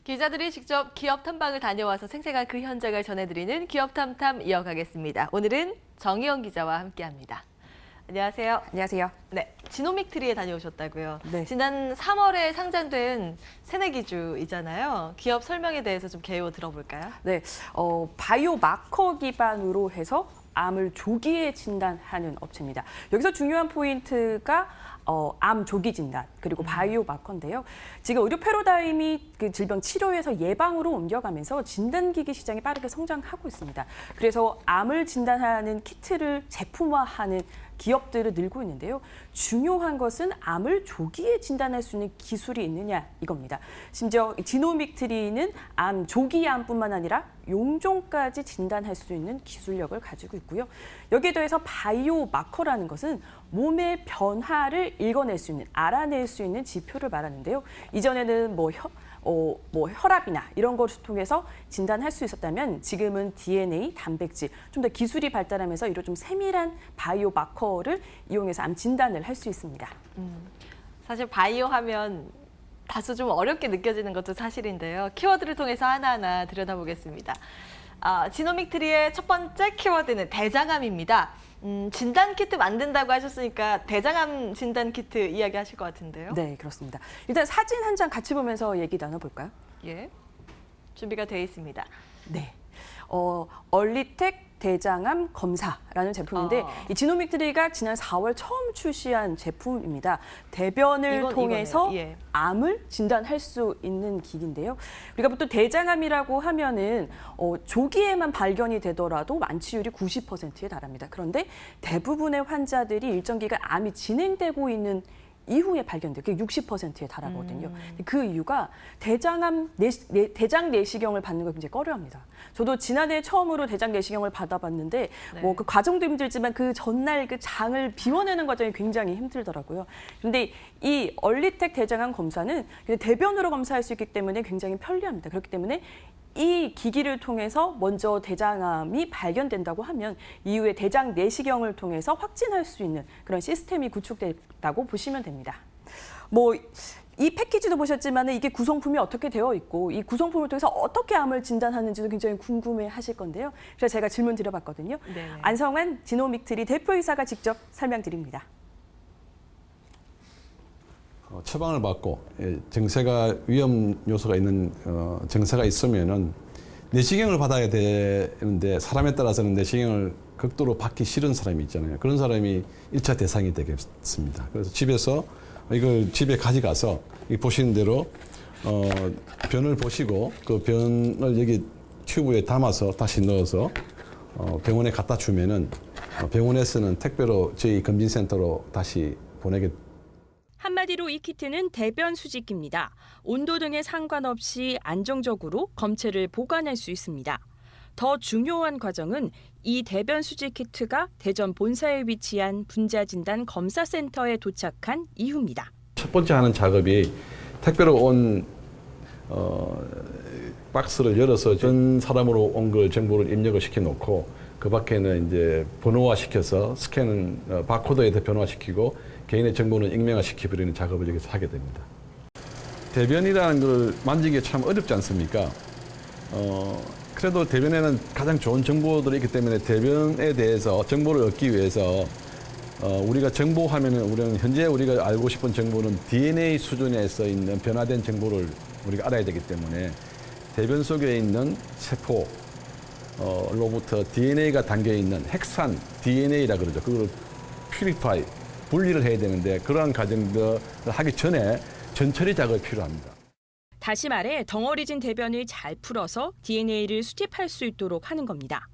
기자들이 직접 기업 탐방을 다녀와서 생생한 그 현장을 전해드리는 기업 탐탐 이어가겠습니다. 오늘은 정희영 기자와 함께합니다. 안녕하세요. 안녕하세요. 네, 지노믹트리에 다녀오셨다고요. 네. 지난 3월에 상장된 새내기주이잖아요. 기업 설명에 대해서 좀 개요 들어볼까요? 네, 바이오 마커 기반으로 해서 암을 조기에 진단하는 업체입니다. 여기서 중요한 포인트가 암 조기 진단 그리고 바이오 마커인데요. 지금 의료 패러다임이 그 질병 치료에서 예방으로 옮겨가면서 진단기기 시장이 빠르게 성장하고 있습니다. 그래서 암을 진단하는 키트를 제품화하는 기업들을 늘고 있는데요. 중요한 것은 암을 조기에 진단할 수 있는 기술이 있느냐 이겁니다. 심지어 지노믹트리는 암 조기암뿐만 아니라 용종까지 진단할 수 있는 기술력을 가지고 있고요. 여기에 더해서 바이오 마커라는 것은 몸의 변화를 읽어낼 수 있는, 알아낼 수 있는 지표를 말하는데요. 이전에는 혈압이나 이런 것을 통해서 진단할 수 있었다면 지금은 DNA, 단백질, 좀 더 기술이 발달하면서 이런 좀 세밀한 바이오 마커를 이용해서 암 진단을 할 수 있습니다. 사실 바이오 하면 다소 좀 어렵게 느껴지는 것도 사실인데요. 키워드를 통해서 하나하나 들여다보겠습니다. 지노믹트리의 첫 번째 키워드는 대장암입니다. 진단 키트 만든다고 하셨으니까 대장암 진단 키트 이야기하실 것 같은데요. 네, 그렇습니다. 일단 사진 한 장 같이 보면서 얘기 나눠볼까요? 예, 준비가 되어 있습니다. 네. 얼리텍 대장암 검사라는 제품인데 이 지노믹트리가 지난 4월 처음 출시한 제품입니다. 대변을 통해서 예. 암을 진단할 수 있는 기기인데요. 우리가 보통 대장암이라고 하면은 조기에만 발견이 되더라도 완치율이 90%에 달합니다. 그런데 대부분의 환자들이 일정 기간 암이 진행되고 있는 이후에 발견돼요. 그게 60%에 달하거든요. 그 이유가 대장 내시경을 받는 걸 굉장히 꺼려합니다. 저도 지난해 처음으로 대장 내시경을 받아봤는데 네. 그 과정도 힘들지만 그 전날 그 장을 비워내는 과정이 굉장히 힘들더라고요. 그런데 이 얼리텍 대장암 검사는 대변으로 검사할 수 있기 때문에 굉장히 편리합니다. 그렇기 때문에 이 기기를 통해서 먼저 대장암이 발견된다고 하면 이후에 대장 내시경을 통해서 확진할 수 있는 그런 시스템이 구축됐다고 보시면 됩니다. 이 패키지도 보셨지만 이게 구성품이 어떻게 되어 있고 이 구성품을 통해서 어떻게 암을 진단하는지도 굉장히 궁금해하실 건데요. 그래서 제가 질문 드려봤거든요. 네네. 안성환 지노믹트리 대표이사가 직접 설명드립니다. 처방을 받고 증세가 위험 요소가 있는 증세가 있으면은 내시경을 받아야 되는데 사람에 따라서는 내시경을 극도로 받기 싫은 사람이 있잖아요. 그런 사람이 1차 대상이 되겠습니다. 그래서 집에서 이걸 집에 가져가서 보시는 대로 변을 보시고 그 변을 여기 튜브에 담아서 다시 넣어서 병원에 갖다 주면은 병원에서는 택배로 저희 검진센터로 다시 보내게. 한마디로 이 키트는 대변 수집기입니다. 온도 등에 상관없이 안정적으로 검체를 보관할 수 있습니다. 더 중요한 과정은 이 대변 수집 키트가 대전 본사에 위치한 분자진단 검사센터에 도착한 이후입니다. 첫 번째 하는 작업이 택배로 온 박스를 열어서 전 사람으로 온 걸 정보를 입력을 시켜놓고 그 밖에는 이제 번호화 시켜서 스캔은 바코드에다 변화시키고 개인의 정보는 익명화 시켜버리는 작업을 여기서 하게 됩니다. 대변이라는 걸 만지기 참 어렵지 않습니까? 그래도 대변에는 가장 좋은 정보들이 있기 때문에 대변에 대해서 정보를 얻기 위해서 우리가 정보하면은 우리는 현재 우리가 알고 싶은 정보는 DNA 수준에서 있는 변화된 정보를 우리가 알아야 되기 때문에 대변 속에 있는 세포 로부터 DNA가 담겨 있는 핵산 DNA라 그러죠. 그걸 퓨리파이 분리를 해야 되는데 그러한 과정들을 하기 전에 전처리 작업이 필요합니다. 다시 말해 덩어리진 대변을 잘 풀어서 DNA를 수집할 수 있도록 하는 겁니다.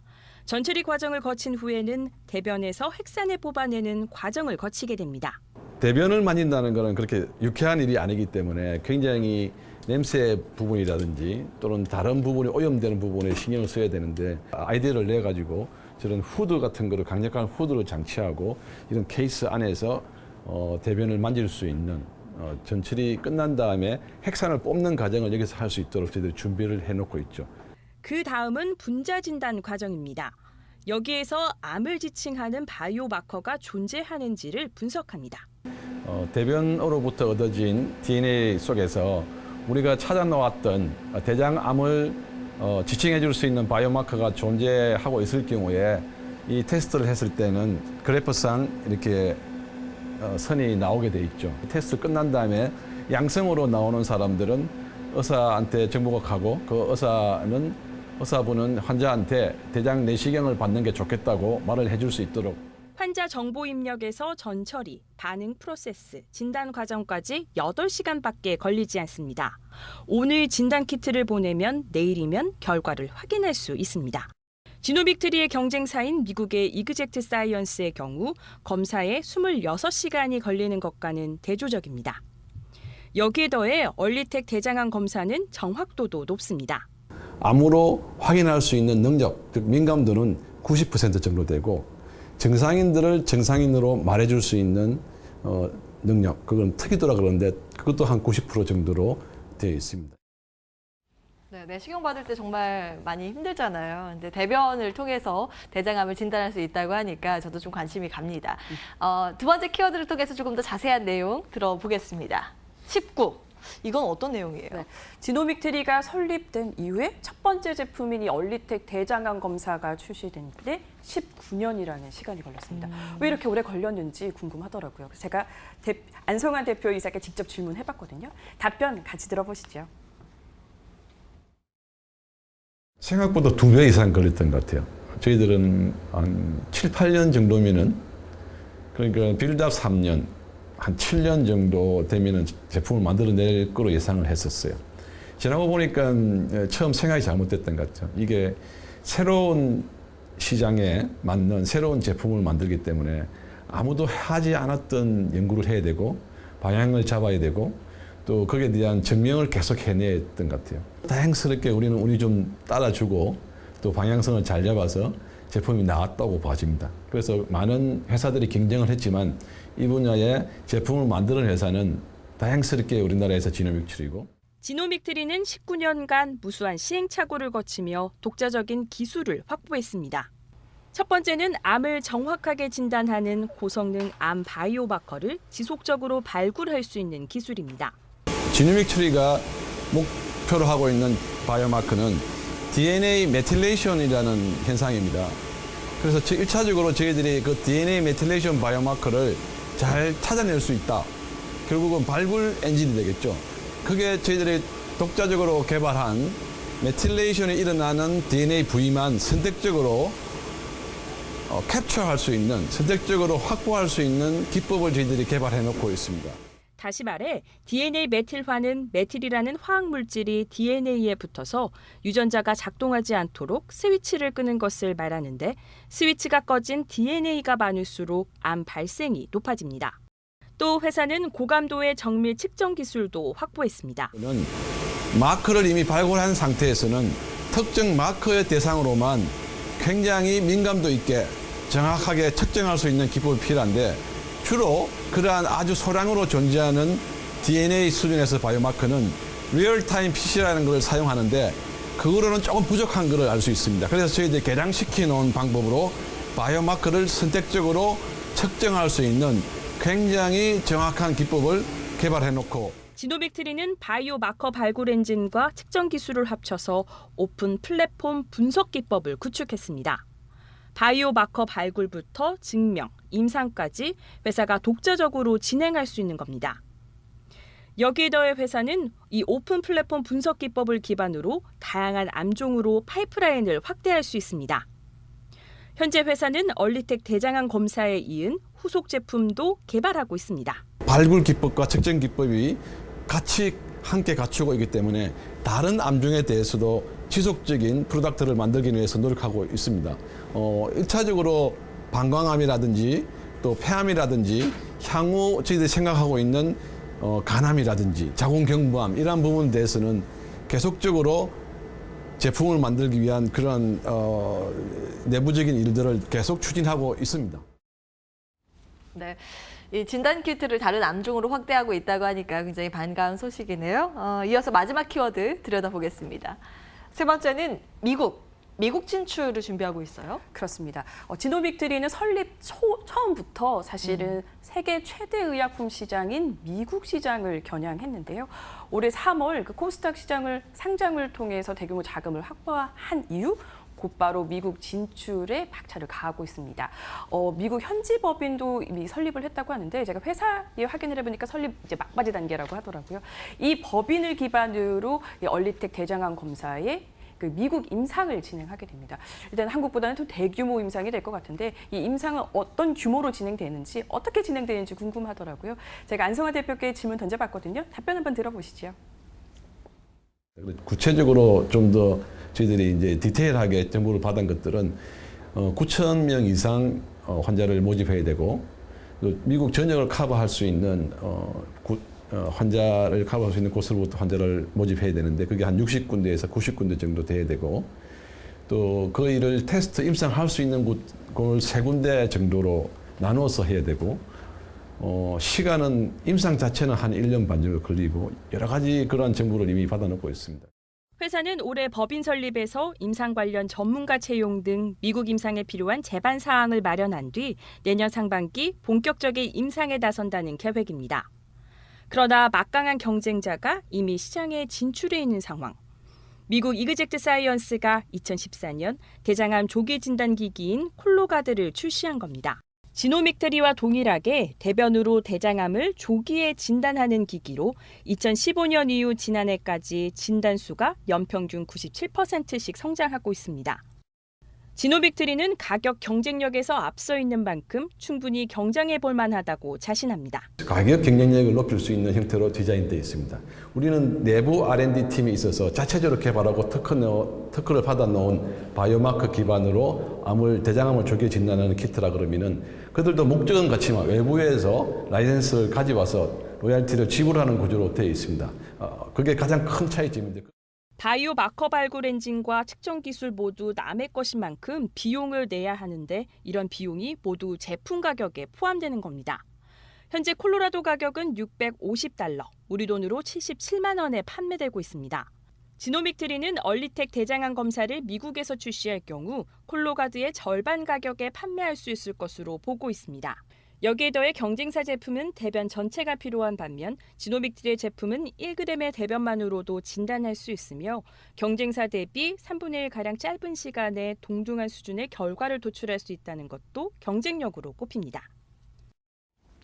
전처리 과정을 거친 후에는 대변에서 핵산을 뽑아내는 과정을 거치게 됩니다. 대변을 만진다는 것은 그렇게 유쾌한 일이 아니기 때문에 굉장히 냄새 부분이라든지 또는 다른 부분이 오염되는 부분에 신경을 써야 되는데 아이디어를 내가지고 저런 후드 같은 거를 강력한 후드를 장치하고 이런 케이스 안에서 대변을 만질 수 있는 전처리 끝난 다음에 핵산을 뽑는 과정을 여기서 할 수 있도록 저희들이 준비를 해놓고 있죠. 그 다음은 분자 진단 과정입니다. 여기에서 암을 지칭하는 바이오 마커가 존재하는지를 분석합니다. 대변으로부터 얻어진 DNA 속에서 우리가 찾아 놓았던 대장암을 지칭해 줄 수 있는 바이오마커가 존재하고 있을 경우에 이 테스트를 했을 때는 그래프상 이렇게 선이 나오게 돼 있죠. 테스트 끝난 다음에 양성으로 나오는 사람들은 의사한테 정보가 가고 그 의사분은 환자한테 대장 내시경을 받는 게 좋겠다고 말을 해줄 수 있도록. 환자 정보 입력에서 전처리, 반응 프로세스, 진단 과정까지 8시간밖에 걸리지 않습니다. 오늘 진단 키트를 보내면 내일이면 결과를 확인할 수 있습니다. 지노빅트리의 경쟁사인 미국의 이그젝트 사이언스의 경우 검사에 26시간이 걸리는 것과는 대조적입니다. 여기에 더해 얼리텍 대장암 검사는 정확도도 높습니다. 암으로 확인할 수 있는 능력, 즉 민감도는 90% 정도 되고 정상인들을 정상인으로 말해줄 수 있는 능력, 그건 특이도라 그러는데 그것도 한 90% 정도로 되어 있습니다. 네, 내시경 받을 때 정말 많이 힘들잖아요. 근데 대변을 통해서 대장암을 진단할 수 있다고 하니까 저도 좀 관심이 갑니다. 두 번째 키워드를 통해서 조금 더 자세한 내용 들어보겠습니다. 19. 이건 어떤 내용이에요? 네. 지노믹트리가 설립된 이후에 첫 번째 제품인 이 얼리텍 대장암 검사가 출시된 게 19년이라는 시간이 걸렸습니다. 왜 이렇게 오래 걸렸는지 궁금하더라고요. 그래서 제가 안성환 대표이사께 직접 질문해봤거든요. 답변 같이 들어보시죠. 생각보다 2배 이상 걸렸던 것 같아요. 저희들은 한 7, 8년 정도면은, 그러니까 빌드업 3년, 한 7년 정도 되면은 제품을 만들어낼 거로 예상을 했었어요. 지나고 보니까 처음 생각이 잘못됐던 것 같죠. 이게 새로운 시장에 맞는 새로운 제품을 만들기 때문에 아무도 하지 않았던 연구를 해야 되고 방향을 잡아야 되고 또 거기에 대한 증명을 계속 해냈던 것 같아요. 다행스럽게 우리는 운이 좀 따라주고 또 방향성을 잘 잡아서 제품이 나왔다고 봐집니다. 그래서 많은 회사들이 경쟁을 했지만 이 분야에 제품을 만드는 회사는 다행스럽게 우리나라에서 지노믹트리고. 지노믹트리는 19년간 무수한 시행착오를 거치며 독자적인 기술을 확보했습니다. 첫 번째는 암을 정확하게 진단하는 고성능 암 바이오마커를 지속적으로 발굴할 수 있는 기술입니다. 지노믹트리가 목표로 하고 있는 바이오마커는 DNA 메틸레이션이라는 현상입니다. 그래서 1차적으로 저희들이 그 DNA 메틸레이션 바이오마커를 잘 찾아낼 수 있다. 결국은 발굴 엔진이 되겠죠. 그게 저희들이 독자적으로 개발한 메틸레이션이 일어나는 DNA 부위만 선택적으로 캡처할 수 있는, 선택적으로 확보할 수 있는 기법을 저희들이 개발해 놓고 있습니다. 다시 말해 DNA 메틸화는 메틸이라는 화학 물질이 DNA에 붙어서 유전자가 작동하지 않도록 스위치를 끄는 것을 말하는데 스위치가 꺼진 DNA가 많을수록 암 발생이 높아집니다. 또 회사는 고감도의 정밀 측정 기술도 확보했습니다. 마커를 이미 발굴한 상태에서는 특정 마커의 대상으로만 굉장히 민감도 있게 정확하게 측정할 수 있는 기법이 필요한데 주로 그러한 아주 소량으로 존재하는 DNA 수준에서 바이오마커는 리얼타임 PC라는 걸 사용하는데 그거로는 조금 부족한 것을 알 수 있습니다. 그래서 저희들이 개량시켜 놓은 방법으로 바이오마커를 선택적으로 측정할 수 있는 굉장히 정확한 기법을 개발해 놓고. 지노빅트리는 바이오마커 발굴 엔진과 측정 기술을 합쳐서 오픈 플랫폼 분석 기법을 구축했습니다. 바이오마커 발굴부터 증명, 임상까지 회사가 독자적으로 진행할 수 있는 겁니다. 여기에 더해 회사는 이 오픈 플랫폼 분석 기법을 기반으로 다양한 암종으로 파이프라인을 확대할 수 있습니다. 현재 회사는 얼리텍 대장암 검사에 이은 후속 제품도 개발하고 있습니다. 발굴 기법과 측정 기법이 같이 함께 갖추고 있기 때문에 다른 암종에 대해서도 지속적인 프로덕트를 만들기 위해서 노력하고 있습니다. 1차적으로 방광암이라든지 또 폐암이라든지 향후 저희들이 생각하고 있는 간암이라든지 자궁경부암 이러한 부분에 대해서는 계속적으로 제품을 만들기 위한 그런 내부적인 일들을 계속 추진하고 있습니다. 네. 이 진단 키트를 다른 암종으로 확대하고 있다고 하니까 굉장히 반가운 소식이네요. 이어서 마지막 키워드 들여다보겠습니다. 세 번째는 미국. 미국 진출을 준비하고 있어요. 그렇습니다. 지노믹트리는 설립 처음부터 사실은 세계 최대 의약품 시장인 미국 시장을 겨냥했는데요. 올해 3월 그 코스닥 시장을 상장을 통해서 대규모 자금을 확보한 이후 곧바로 미국 진출에 박차를 가하고 있습니다. 미국 현지 법인도 이미 설립을 했다고 하는데 제가 회사에 확인을 해보니까 설립 이제 막바지 단계라고 하더라고요. 이 법인을 기반으로 이 얼리텍 대장암 검사에 그 미국 임상을 진행하게 됩니다. 일단 한국보다는 좀 대규모 임상이 될 것 같은데 이 임상은 어떤 규모로 진행되는지 어떻게 진행되는지 궁금하더라고요. 제가 안성화 대표께 질문 던져봤거든요. 답변 한번 들어보시죠. 구체적으로 좀 더 저희들이 이제 디테일하게 정보를 받은 것들은 9,000명 이상 환자를 모집해야 되고 또 미국 전역을 커버할 수 있는 환자를 커버할 수 있는 곳으로부터 환자를 모집해야 되는데 그게 한 60군데에서 90군데 정도 돼야 되고 또 그 일을 테스트 임상할 수 있는 곳을 3군데 정도로 나눠서 해야 되고 시간은 임상 자체는 한 1년 반 정도 걸리고 여러 가지 그러한 정보를 이미 받아놓고 있습니다. 회사는 올해 법인 설립에서 임상 관련 전문가 채용 등 미국 임상에 필요한 제반 사항을 마련한 뒤 내년 상반기 본격적인 임상에 나선다는 계획입니다. 그러나 막강한 경쟁자가 이미 시장에 진출해 있는 상황. 미국 이그젝트 사이언스가 2014년 대장암 조기 진단 기기인 콜로가드를 출시한 겁니다. 지노믹트리와 동일하게 대변으로 대장암을 조기에 진단하는 기기로 2015년 이후 지난해까지 진단수가 연평균 97%씩 성장하고 있습니다. 지노믹트리는 가격 경쟁력에서 앞서 있는 만큼 충분히 경쟁해 볼 만하다고 자신합니다. 가격 경쟁력을 높일 수 있는 형태로 디자인되어 있습니다. 우리는 내부 R&D 팀이 있어서 자체적으로 개발하고 특허를 받아놓은 바이오마커 기반으로 대장암을 조기에 진단하는 키트라 그러면은 그들도 목적은 같지만 외부에서 라이센스를 가져와서 로열티를 지불하는 구조로 되어 있습니다. 그게 가장 큰 차이점인데. 바이오 마커 발굴 엔진과 측정 기술 모두 남의 것인 만큼 비용을 내야 하는데 이런 비용이 모두 제품 가격에 포함되는 겁니다. 현재 콜로라도 가격은 $650, 우리 돈으로 77만 원에 판매되고 있습니다. 지노믹트리는 얼리텍 대장암 검사를 미국에서 출시할 경우 콜로가드의 절반 가격에 판매할 수 있을 것으로 보고 있습니다. 여기에 더해 경쟁사 제품은 대변 전체가 필요한 반면 지노믹트리의 제품은 1g의 대변만으로도 진단할 수 있으며 경쟁사 대비 3분의 1가량 짧은 시간에 동등한 수준의 결과를 도출할 수 있다는 것도 경쟁력으로 꼽힙니다.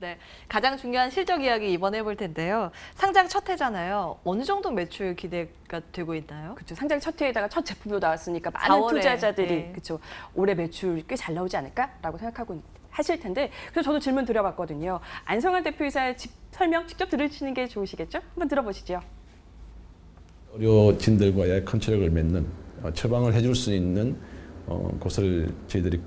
네, 가장 중요한 실적 이야기 이번에 해볼 텐데요. 상장 첫 해잖아요. 어느 정도 매출 기대가 되고 있나요? 그렇죠. 상장 첫 해에다가 첫 제품도 나왔으니까 많은 4월에, 투자자들이 네. 그렇죠. 올해 매출 꽤 잘 나오지 않을까라고 생각하고 하실 텐데 그래서 저도 질문 드려봤거든요. 안성환 대표이사의 설명 직접 들으시는 게 좋으시겠죠? 한번 들어보시죠. 의료진들과 약 컨트랙을 맺는 처방을 해줄 수 있는 곳을 저희들이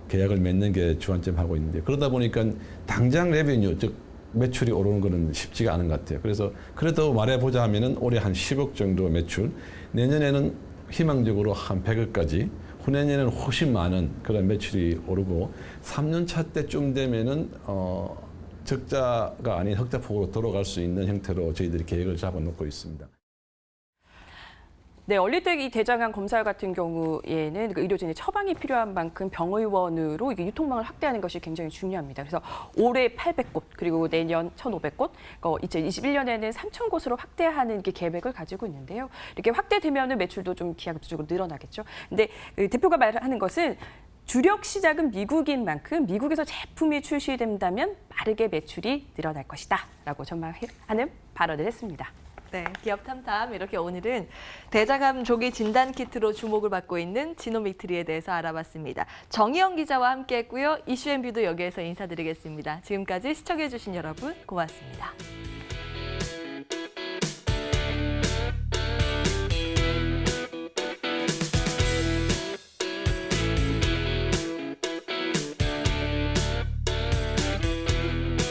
계약을 맺는 게 주안점 하고 있는데 그러다 보니까 당장 레베뉴 즉 매출이 오르는 거는 쉽지가 않은 것 같아요. 그래서 그래도 말해보자 하면은 올해 한 10억 정도 매출, 내년에는 희망적으로 한 100억까지, 후내년에는 훨씬 많은 그런 매출이 오르고 3년 차 때쯤 되면은 적자가 아닌 흑자폭으로 돌아갈 수 있는 형태로 저희들이 계획을 잡아놓고 있습니다. 네, 얼리텍 이 대장암 검사 같은 경우에는 그 의료진의 처방이 필요한 만큼 병의원으로 이게 유통망을 확대하는 것이 굉장히 중요합니다. 그래서 올해 800곳 그리고 내년 1,500곳, 2021년에는 3,000곳으로 확대하는 게 계획을 가지고 있는데요. 이렇게 확대되면은 매출도 좀 기하급수적으로 늘어나겠죠. 근데 그 대표가 말하는 것은 주력 시장은 미국인 만큼 미국에서 제품이 출시된다면 빠르게 매출이 늘어날 것이다라고 전망하는 발언을 했습니다. 네, 기업 탐탐 이렇게 오늘은 대장암 조기 진단 키트로 주목을 받고 있는 지노믹트리에 대해서 알아봤습니다. 정희영 기자와 함께했고요. 이슈앤뷰도 여기에서 인사드리겠습니다. 지금까지 시청해주신 여러분 고맙습니다.